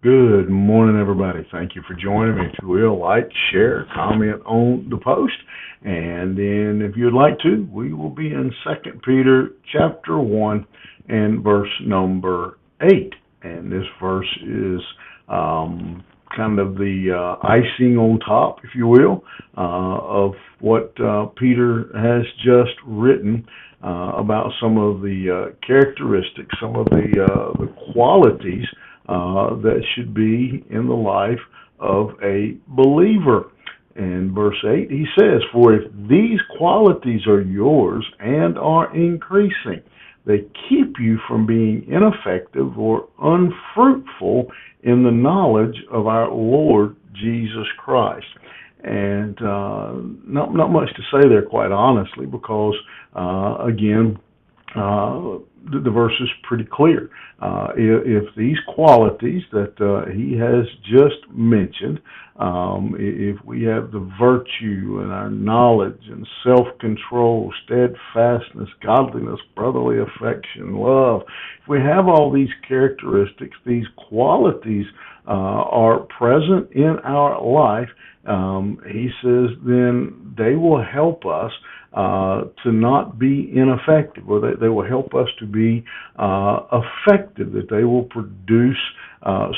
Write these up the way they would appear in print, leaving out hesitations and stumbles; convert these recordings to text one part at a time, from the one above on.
Good morning, everybody. Thank you for joining me. If you will, like, share, comment on the post. And then if you'd like to, we will be in Second Peter chapter 1 and verse number 8. And this verse is kind of the icing on top, if you will, of what Peter has just written about some of the characteristics, some of the qualities that should be in the life of a believer. In verse 8, he says, "For if these qualities are yours and are increasing, they keep you from being ineffective or unfruitful in the knowledge of our Lord Jesus Christ." And not much to say there, quite honestly, because, again, the verse is pretty clear. If these qualities that he has just mentioned, if we have the virtue and our knowledge and self-control, steadfastness, godliness, brotherly affection, love, if we have all these characteristics, these qualities are present in our life, he says, then they will help us to not be ineffective, or they will help us to be effective, that they will produce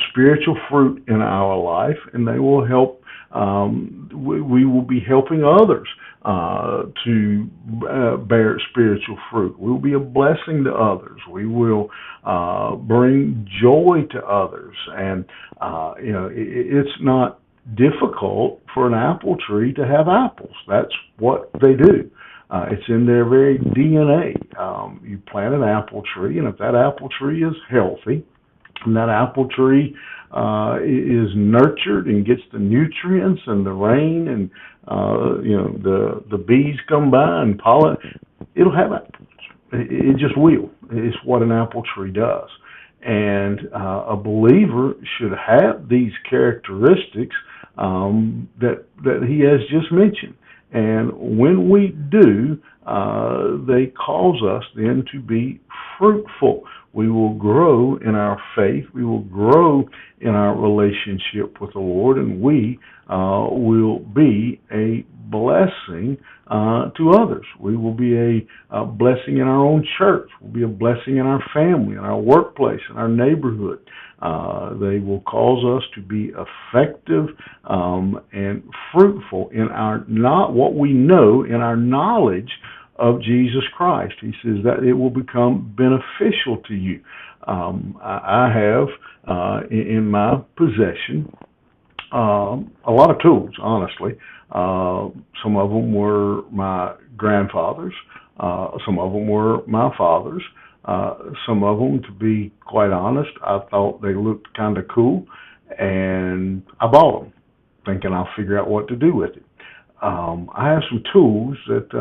spiritual fruit in our life, and they will help, we will be helping others to bear spiritual fruit. We will be a blessing to others. We will bring joy to others. And, it's not difficult for an apple tree to have apples. That's what they do. It's in their very DNA. You plant an apple tree, and if that apple tree is healthy, and that apple tree is nurtured and gets the nutrients and the rain, and the bees come by and pollen, it'll have apples. It just will. It's what an apple tree does. And a believer should have these characteristics that he has just mentioned. And when we do, they cause us then to be fruitful. We will grow in our faith. We will grow in our relationship with the Lord, and we will be a blessing to others. We will be a blessing in our own church. We'll be a blessing in our family, in our workplace, in our neighborhood. They will cause us to be effective and fruitful in our not what we know, in our knowledge of Jesus Christ. He says that it will become beneficial to you. I have in my possession a lot of tools, honestly. Some of them were my grandfather's. Some of them were my father's. Some of them, to be quite honest, I thought they looked kind of cool, and I bought them, thinking I'll figure out what to do with it. I have some tools that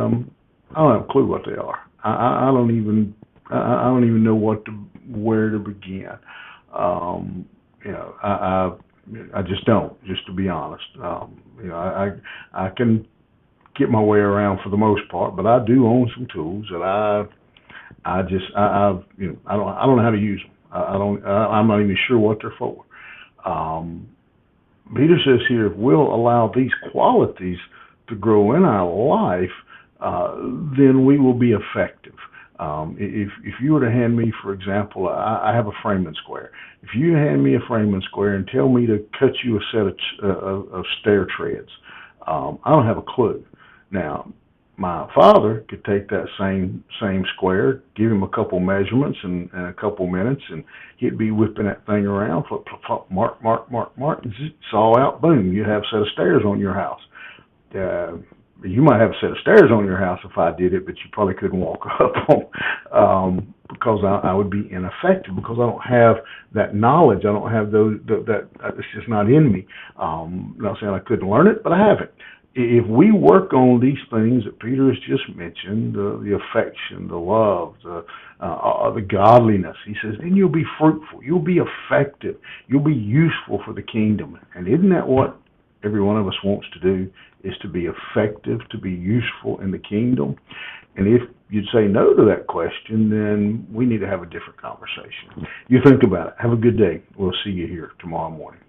I don't have a clue what they are. I don't even know where to begin. I just don't, just to be honest. I can get my way around for the most part, but I do own some tools that I don't know how to use them. I'm not even sure what they're for. Peter says here, if we'll allow these qualities to grow in our life, then we will be effective. If you were to hand me, for example, I have a Framing Square. If you hand me a Framing Square and tell me to cut you a set of stair treads, I don't have a clue. Now, my father could take that same square, give him a couple measurements and a couple minutes, and he'd be whipping that thing around, flip, flip, flip, mark, saw out, boom, you have a set of stairs on your house. You might have a set of stairs on your house if I did it, but you probably couldn't walk up on, because I would be ineffective, because I don't have that knowledge. I don't have that it's just not in me. I'm not saying I couldn't learn it, but I haven't. If we work on these things that Peter has just mentioned, the affection, the love, the godliness, he says, then you'll be fruitful, you'll be effective, you'll be useful for the kingdom. And isn't that what every one of us wants to do is to be effective, to be useful in the kingdom. And if you'd say no to that question, then we need to have a different conversation. You think about it. Have a good day. We'll see you here tomorrow morning.